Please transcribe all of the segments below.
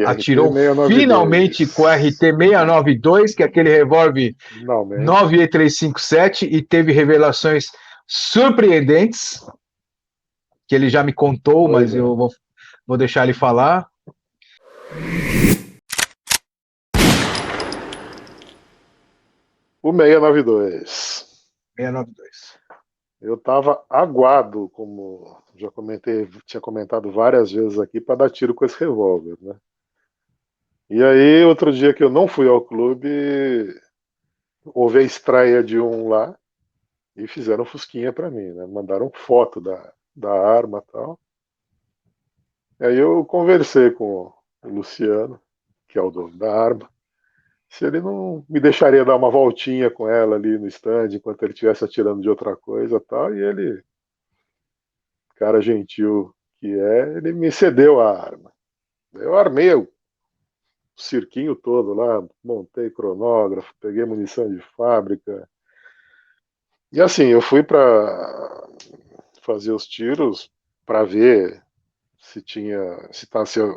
Atirou IRT-692. finalmente com o RT-692, que é aquele revólver Finalmente. 9E357, e teve revelações surpreendentes, que ele já me contou, Pois mas é. eu vou deixar ele falar. O 692. 692. Eu estava aguado, como já comentei, tinha comentado várias vezes aqui, para dar tiro com esse revólver, né? E aí, outro dia que eu não fui ao clube, houve a estreia de um lá e fizeram fusquinha para mim, né? Mandaram foto da arma e tal. E aí eu conversei com o Luciano, que é o dono da arma, se ele não me deixaria dar uma voltinha com ela ali no stand enquanto ele estivesse atirando de outra coisa e tal. E ele, cara gentil que é, ele me cedeu a arma. Eu armei o cirquinho todo lá, montei cronógrafo, peguei munição de fábrica. E assim, eu fui para fazer os tiros para ver se tinha, se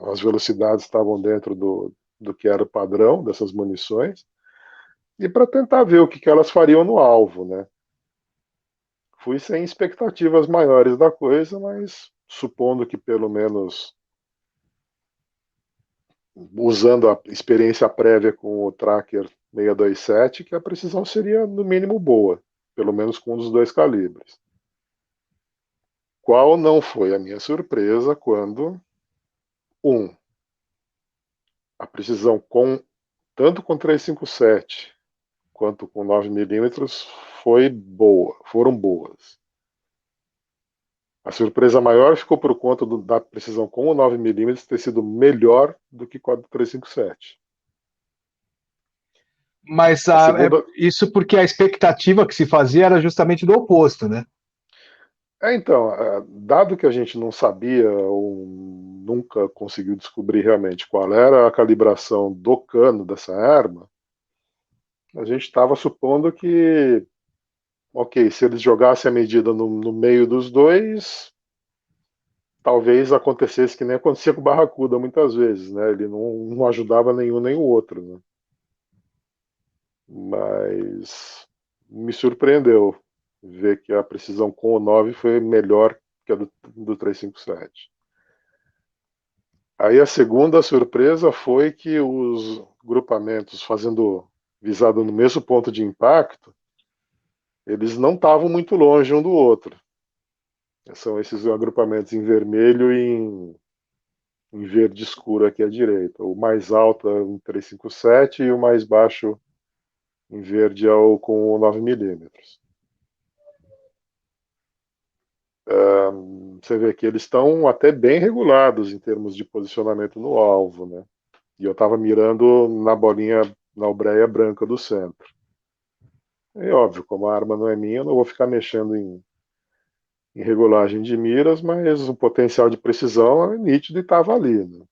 as velocidades estavam dentro do que era o padrão dessas munições e para tentar ver o que elas fariam no alvo, né? Fui sem expectativas maiores da coisa, mas supondo que pelo menos usando a experiência prévia com o Tracker 627, que a precisão seria no mínimo boa, pelo menos com um dos dois calibres. Qual não foi a minha surpresa quando a precisão tanto com 357 quanto com 9mm foram boas. A surpresa maior ficou por conta da precisão com o 9mm ter sido melhor do que com a do 357. Mas A segunda. isso porque a expectativa que se fazia era justamente do oposto, né? Então, dado que a gente não sabia ou nunca conseguiu descobrir realmente qual era a calibração do cano dessa arma, a gente estava supondo que, ok, se eles jogassem a medida no meio dos dois, talvez acontecesse que nem acontecia com o Barracuda muitas vezes, né? Ele não ajudava nenhum nem o outro, né? Mas me surpreendeu ver que a precisão com o 9 foi melhor que a do 357. Aí a segunda surpresa foi que os grupamentos visado no mesmo ponto de impacto, eles não estavam muito longe um do outro. São esses agrupamentos em vermelho e em verde escuro aqui à direita. O mais alto é o 357 e o mais baixo em verde é o com o 9mm. Você vê que eles estão até bem regulados em termos de posicionamento no alvo, né? E eu estava mirando na bolinha, na obreia branca do centro. É óbvio, como a arma não é minha, eu não vou ficar mexendo em regulagem de miras, mas o potencial de precisão é nítido e estava ali, né?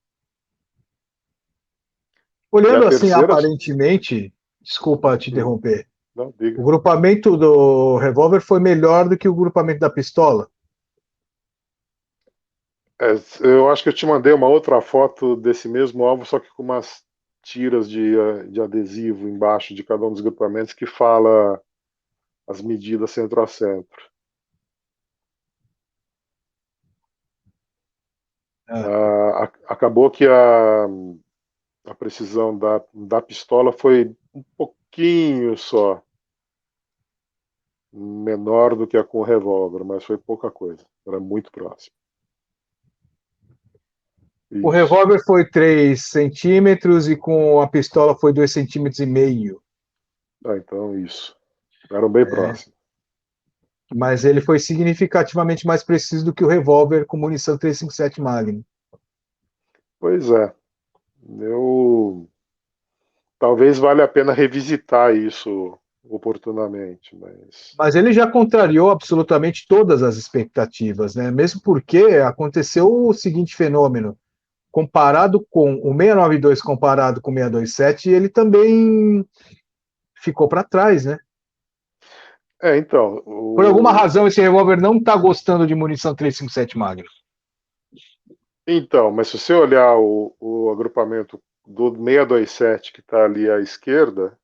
E a Olhando assim, terceira. aparentemente, desculpa te interromper, Não, o diga. grupamento do revólver foi melhor do que o grupamento da pistola. Eu acho que eu te mandei uma outra foto desse mesmo alvo, só que com umas tiras de adesivo embaixo de cada um dos grupamentos que fala as medidas centro a centro. Ah, Acabou que a precisão da pistola foi um pouquinho só menor do que a com o revólver, mas foi pouca coisa. Era muito próximo. o Isso. revólver foi 3 centímetros e com a pistola foi 2,5 centímetros. Então isso. Eram bem É, próximos. mas ele foi significativamente mais preciso do que o revólver com munição 357 Magnum. Pois é. Eu talvez valha a pena revisitar isso oportunamente, mas Mas ele já contrariou absolutamente todas as expectativas, né? Mesmo porque aconteceu o seguinte fenômeno: comparado com o 692 comparado com o 627, ele também ficou para trás, né? então Por alguma razão, esse revólver não está gostando de munição 357 Magnum. Então, mas se você olhar o agrupamento do 627 que está ali à esquerda,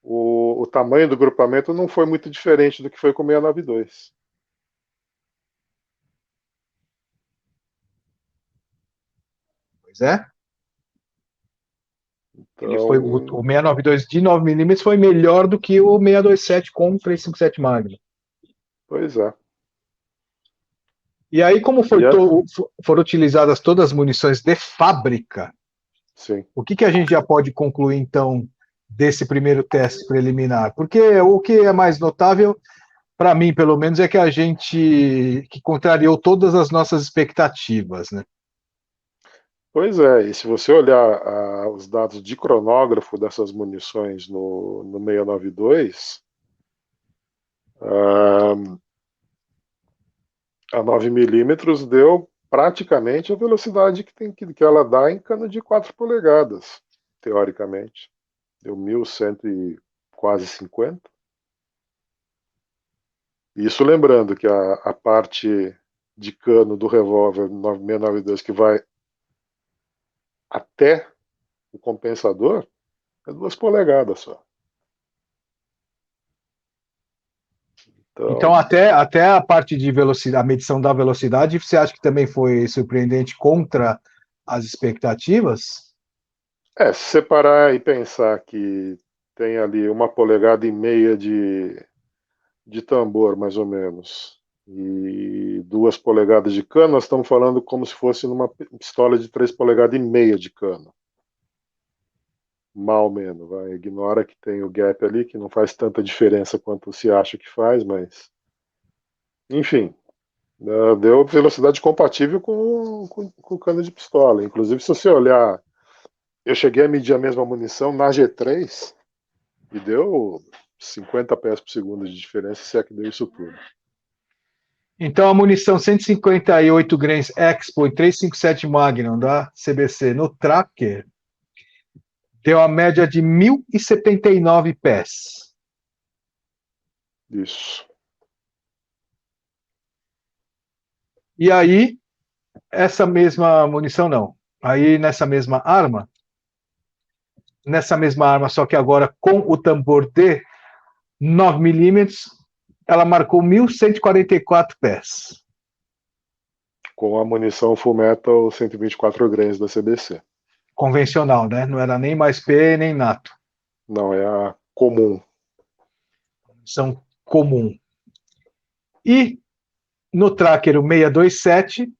o tamanho do grupamento não foi muito diferente do que foi com o 692. Pois é. Ele foi o Então, 692 de 9 mm foi melhor do que o 627 com 357 Magnum. pois é. E aí, como E é, foram utilizadas todas as munições de fábrica, sim. o que a gente já pode concluir, então, desse primeiro teste preliminar? Porque o que é mais notável, para mim, pelo menos, é que a gente que contrariou todas as nossas expectativas, né? Pois é, e se você olhar os dados de cronógrafo dessas munições no 692, ah, a 9 milímetros deu praticamente a velocidade que ela dá em cano de 4 polegadas, teoricamente. Deu 1.100 e quase 50. Isso lembrando que a parte de cano do revólver 9692 que vai até o compensador é 2 polegadas só. Então, Então, até a parte de velocidade, a medição da velocidade, você acha que também foi surpreendente contra as expectativas? se separar e pensar que tem ali 1,5 polegadas de tambor, mais ou menos, e 2 polegadas de cano, nós estamos falando como se fosse numa pistola de 3,5 polegadas de cano. Mal menos, vai. Ignora que tem o gap ali, que não faz tanta diferença quanto se acha que faz, mas. Enfim, deu velocidade compatível com o cano de pistola. Inclusive, se você olhar, eu cheguei a medir a mesma munição na G3 e deu 50 PS por segundo de diferença, se é que deu isso tudo. Então, a munição 158 grains Expo e 357 Magnum da CBC no Tracker deu a média de 1.079 pés. Isso. E aí, essa mesma munição não. Aí, nessa mesma arma, só que agora com o tambor de 9 milímetros, ela marcou 1.144 pés. Com a munição Full Metal 124 grains da CBC. Convencional, né? Não era nem mais P nem NATO. Não, é a comum. São comum. E no Tracker 627,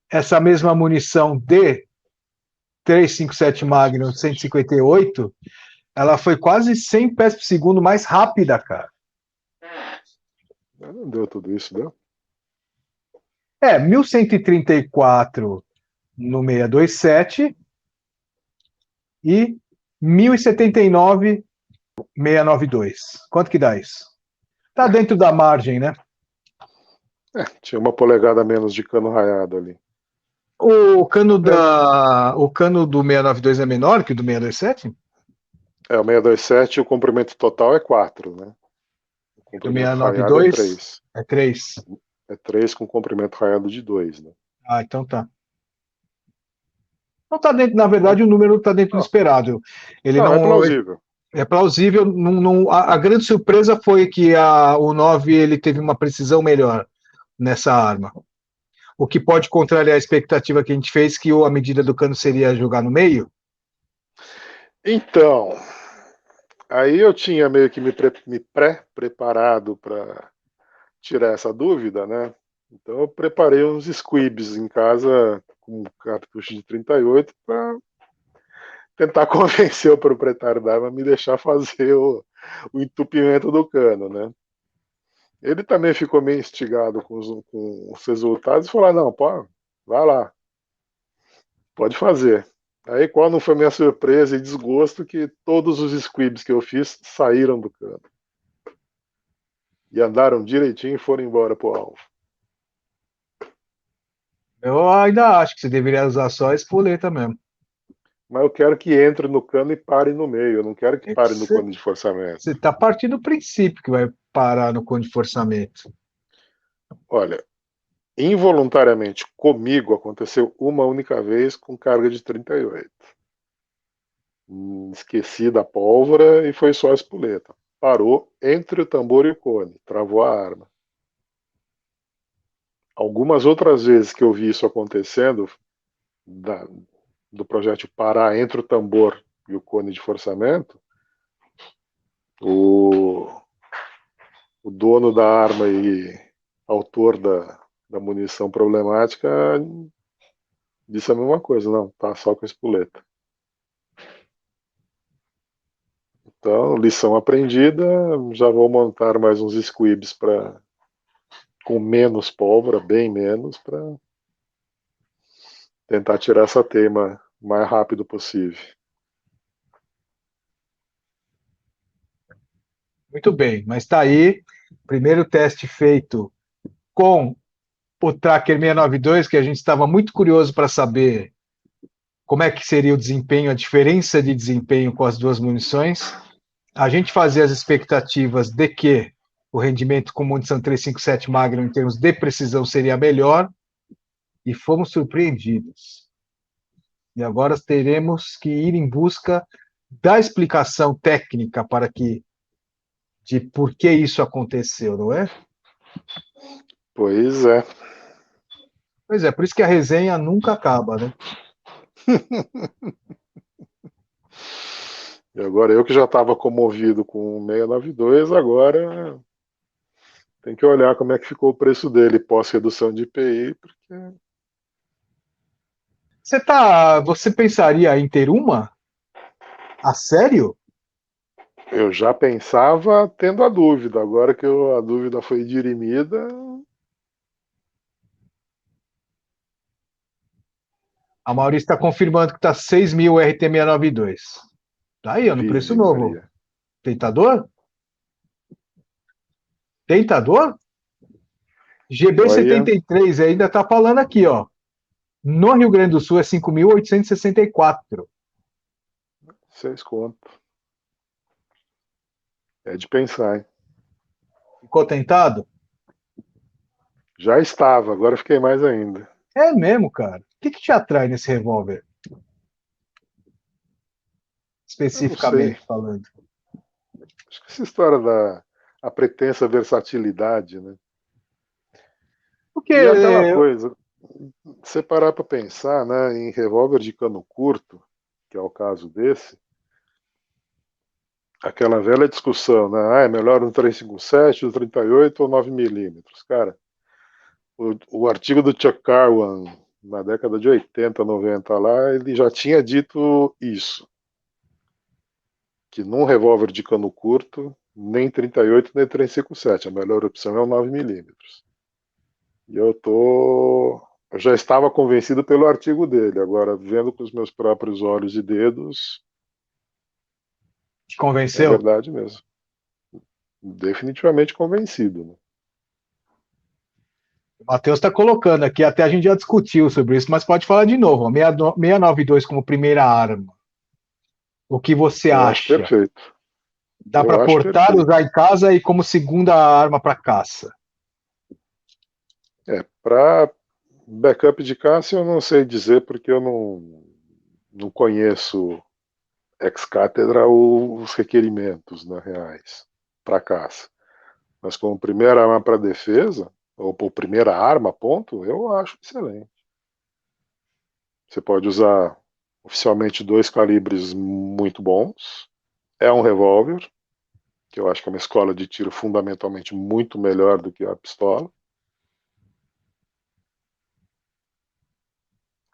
essa mesma munição de 357 Magnum 158, ela foi quase 100 pés por segundo mais rápida, cara. Não deu tudo isso, deu? 1.134 no 627 e 1.079 692. Quanto que dá isso? Tá dentro da margem, né? Tinha 1 polegada menos de cano raiado ali. O cano do 692 é menor que o do 627? O 627, o comprimento total é 4, né? O Do comprimento raiado é 692 3. é 3. É 3 com comprimento raiado de 2, né? Ah, então tá. Não tá dentro, na Então, verdade, o número está dentro do não, esperado. Ele não, é não plausível. é plausível. A grande surpresa foi que o 9 ele teve uma precisão melhor nessa arma. O que pode contrariar a expectativa que a gente fez, que a medida do cano seria jogar no meio. Então, aí eu tinha meio que me pré-preparado para tirar essa dúvida, né? Então eu preparei uns squibs em casa com cartucho de 38 para tentar convencer o proprietário da arma a me deixar fazer o entupimento do cano, né? Ele também ficou meio instigado com os resultados e falou: ah, não, pô, vai lá, pode fazer. Aí qual não foi minha surpresa e desgosto que todos os squibs que eu fiz saíram do cano. E andaram direitinho e foram embora pro alvo. Eu ainda acho que você deveria usar só a espoleta mesmo. Mas eu quero que entre no cano e pare no meio. Eu não quero que É que pare no cano de forçamento. você está partindo do princípio que vai parar no cone de forçamento. Olha, involuntariamente comigo aconteceu uma única vez com carga de 38. Esqueci da pólvora e foi só a espoleta. Parou entre o tambor e o cone, travou a arma. Algumas outras vezes que eu vi isso acontecendo, do projétil parar entre o tambor e o cone de forçamento, o dono da arma e autor da munição problemática disse a mesma coisa, não, tá só com a espoleta. Então, lição aprendida, já vou montar mais uns squibs com menos pólvora, bem menos, para tentar tirar essa teima o mais rápido possível. Muito bem, mas está aí, primeiro teste feito com o Tracker 692, que a gente estava muito curioso para saber como é que seria o desempenho, a diferença de desempenho com as duas munições. A gente fazia as expectativas de que o rendimento com munição 357 Magnum em termos de precisão seria melhor, e fomos surpreendidos. E agora teremos que ir em busca da explicação técnica de por que isso aconteceu, não é? Pois é. Pois é, por isso que a resenha nunca acaba, né? E agora eu que já estava comovido com o 692, agora tem que olhar como é que ficou o preço dele pós-redução de IPI, porque Você pensaria em ter uma? A sério? eu já pensava tendo a dúvida, agora que a dúvida foi dirimida. A Maurício está confirmando que está 6 mil RT692. Tá aí, ó, no preço Vive novo. Maria. Tentador? Tentador? Olha, GB73 ainda está falando aqui, ó. No Rio Grande do Sul é 5.864. 6 conto. É de pensar, hein? Ficou tentado? Já estava, agora fiquei mais ainda. É mesmo, cara. O que te atrai nesse revólver? Eu não sei. Especificamente falando. Acho que essa história da a pretensa versatilidade, né? Porque E é aquela coisa, você parar para pensar, né, em revólver de cano curto, que é o caso desse, aquela velha discussão, né? Ah, é melhor um 357, um 38 ou 9 milímetros. Cara, o artigo do Chuck Carwan, na década de 80, 90 lá, ele já tinha dito isso, que num revólver de cano curto, nem 38 nem 357, a melhor opção é o 9 milímetros. E eu já estava convencido pelo artigo dele, agora vendo com os meus próprios olhos e dedos, te é convenceu? verdade mesmo. Definitivamente convencido, né? O Matheus está colocando aqui, até a gente já discutiu sobre isso, mas pode falar de novo. 692 como primeira arma. O que você Eu acho acha? perfeito. Dá Eu para acho portar, perfeito. usar em casa e como segunda arma para caça. Para backup de caça eu não sei dizer porque eu não conheço ex cátedra os requerimentos, né, reais para caça. Mas como primeira arma para defesa, ou por primeira arma, ponto, eu acho excelente. Você pode usar oficialmente 2 calibres muito bons. É um revólver, que eu acho que é uma escola de tiro fundamentalmente muito melhor do que a pistola.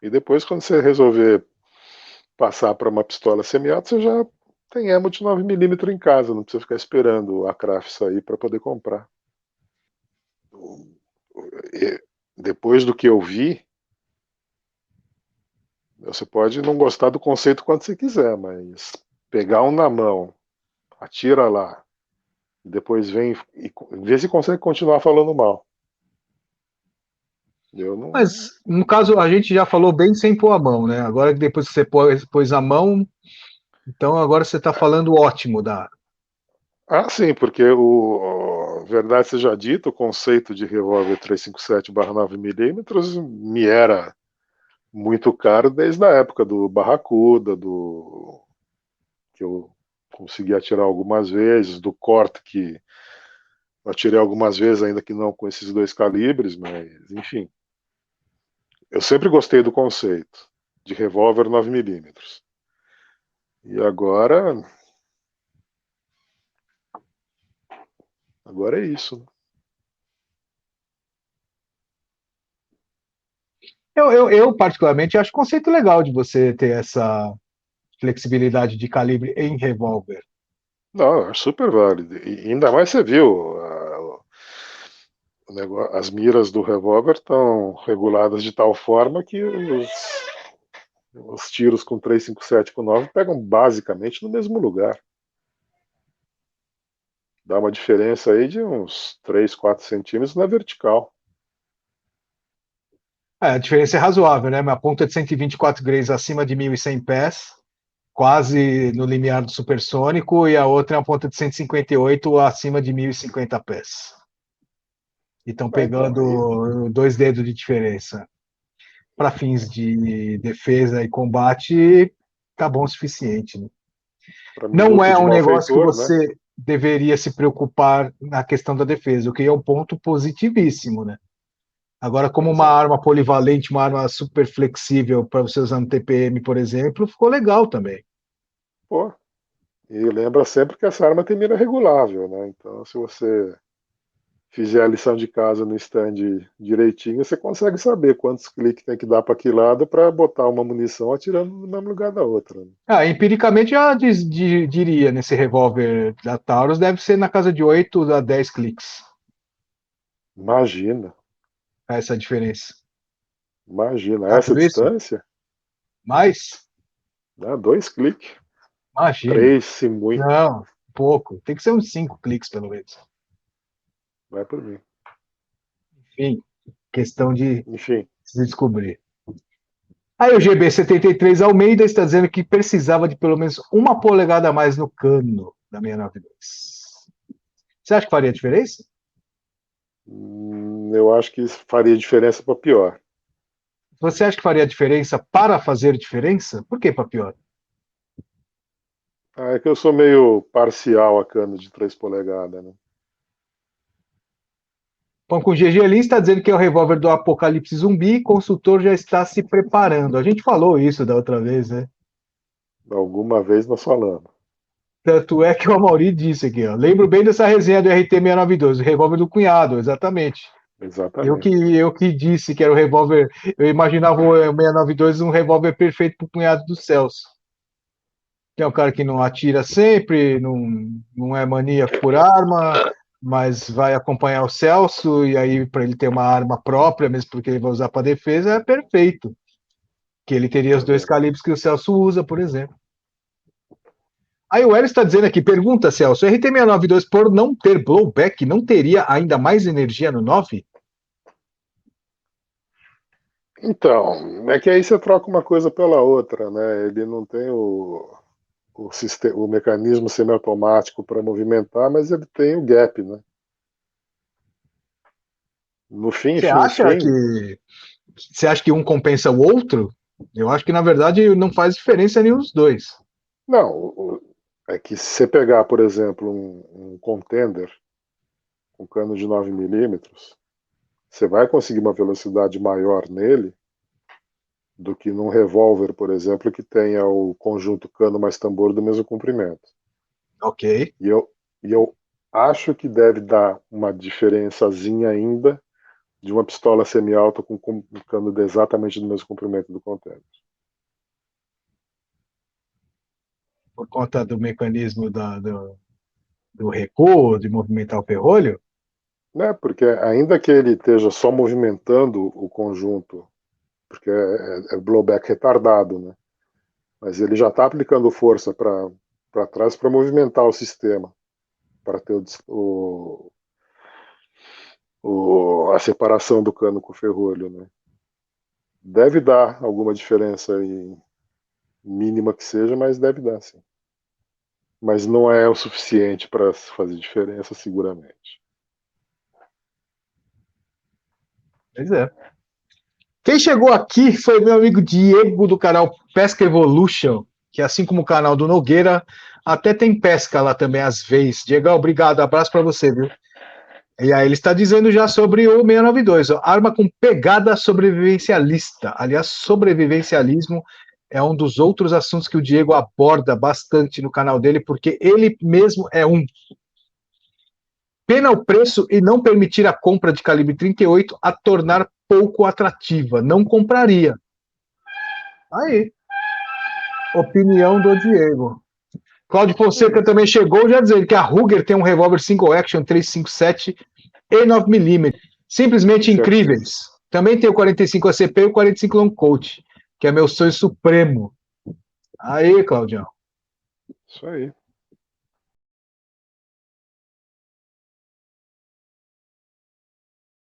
E depois, quando você resolver passar para uma pistola semi-auto, você já tem ammo de 9 milímetros em casa, não precisa ficar esperando a craft sair para poder comprar. E depois do que eu vi, você pode não gostar do conceito quanto você quiser, mas pegar um na mão, atira lá, e depois vem e vê se consegue continuar falando mal. Eu não. Mas, no caso, a gente já falou bem sem pôr a mão, né? Agora que depois que você pôs a mão, então agora você está falando ótimo da. Ah, sim, porque verdade seja dita, o conceito de revólver 357/9 milímetros me era muito caro desde a época do Barracuda, que eu consegui atirar algumas vezes, do Corte, que eu atirei algumas vezes, ainda que não com esses 2 calibres, mas enfim. Eu sempre gostei do conceito de revólver 9 milímetros. E agora é isso, né? Eu, particularmente, acho o conceito legal de você ter essa flexibilidade de calibre em revólver. Não, é super válido. E ainda mais você viu, as miras do revólver estão reguladas de tal forma que os tiros com 357 com 9 pegam basicamente no mesmo lugar. Dá uma diferença aí de uns 3, 4 centímetros na vertical. É, a diferença é razoável, né? Uma ponta de 124 grays acima de 1.100 pés, quase no limiar do supersônico, e a outra é uma ponta de 158 acima de 1.050 pés. E estão Então, aí, pegando 2 dedos de diferença. Para fins de defesa e combate, tá bom o suficiente, né? para Não minuto é de um negócio que malfeitor, né? você deveria se preocupar na questão da defesa, o que é um ponto positivíssimo, né? Agora, como Pois uma é. arma polivalente, uma arma super flexível para você usar no TPM, por exemplo, ficou legal também. Pô, e lembra sempre que essa arma tem mira regulável, né? Então, se você fizer a lição de casa no stand direitinho, você consegue saber quantos cliques tem que dar para que lado para botar uma munição atirando no mesmo lugar da outra, né? Ah, empiricamente, já diria nesse revólver da Taurus, deve ser na casa de 8 a 10 cliques, Imagina, essa diferença. imagina, essa Rápido isso? distância, Mais? né? 2 cliques, Imagina. 3 se muito, Não, pouco. Tem que ser uns 5 cliques, pelo menos. vai por mim. Enfim, questão de Enfim, se descobrir. Aí o GB73 Almeida está dizendo que precisava de pelo menos 1 polegada a mais no cano da 692. Você acha que faria diferença? eu acho que isso faria diferença para pior. Você acha que faria diferença para fazer diferença? Por que para pior? Ah, é que eu sou meio parcial a cano de 3 polegadas, né? Bom, com o GG Lins está dizendo que é o revólver do Apocalipse Zumbi, consultor já está se preparando. A gente falou isso da outra vez, né? Alguma vez nós falamos. Tanto é que o Amaury disse aqui, ó. Lembro bem dessa resenha do RT-692, o revólver do cunhado, exatamente. Exatamente. Eu que disse que era o revólver. Eu imaginava o 692 um revólver perfeito para o cunhado do Celso. Que é um cara que não atira sempre, não é maníaco por arma, mas vai acompanhar o Celso, e aí, para ele ter uma arma própria, mesmo porque ele vai usar para defesa, é perfeito. Que ele teria os É 2 calibres que o Celso usa, por exemplo. Aí o Elis está dizendo aqui, pergunta, Celso, o RT-692 por não ter blowback, não teria ainda mais energia no 9? Então, é que aí você troca uma coisa pela outra, né? Ele não tem o mecanismo semiautomático para movimentar, mas ele tem o gap, né? No fim, Você fim, acha fim. que você acha que um compensa o outro? Eu acho que na verdade não faz diferença nenhum dos dois. Não, é que se você pegar, por exemplo, um contender com cano de 9 milímetros, você vai conseguir uma velocidade maior nele do que num revólver, por exemplo, que tenha o conjunto cano mais tambor do mesmo comprimento. Ok. E eu acho que deve dar uma diferençazinha ainda de uma pistola semi-alta com um cano exatamente do mesmo comprimento do contender. Por conta do mecanismo do recuo, de movimentar o ferrolho? Né? Porque ainda que ele esteja só movimentando o conjunto, porque é blowback retardado, né? Mas ele já está aplicando força para trás para movimentar o sistema, para ter a separação do cano com o ferrolho, né? Deve dar alguma diferença aí, mínima que seja, mas deve dar, sim. Mas não é o suficiente para fazer diferença, seguramente. Pois é. Quem chegou aqui foi meu amigo Diego do canal Pesca Evolution, que assim como o canal do Nogueira, até tem pesca lá também às vezes. Diego, obrigado, abraço para você, viu? E aí ele está dizendo já sobre o 692, ó, arma com pegada sobrevivencialista. Aliás, sobrevivencialismo é um dos outros assuntos que o Diego aborda bastante no canal dele, porque ele mesmo é um. Pena o preço e não permitir a compra de calibre 38 a tornar pouco atrativa. Não compraria. Aí, opinião do Diego. Cláudio Fonseca também chegou já dizendo que a Ruger tem um revólver single action 357 e 9mm. Simplesmente incríveis. Também tem o 45 ACP e o 45 Long Colt, que é meu sonho supremo. Aí, Claudião. Isso aí.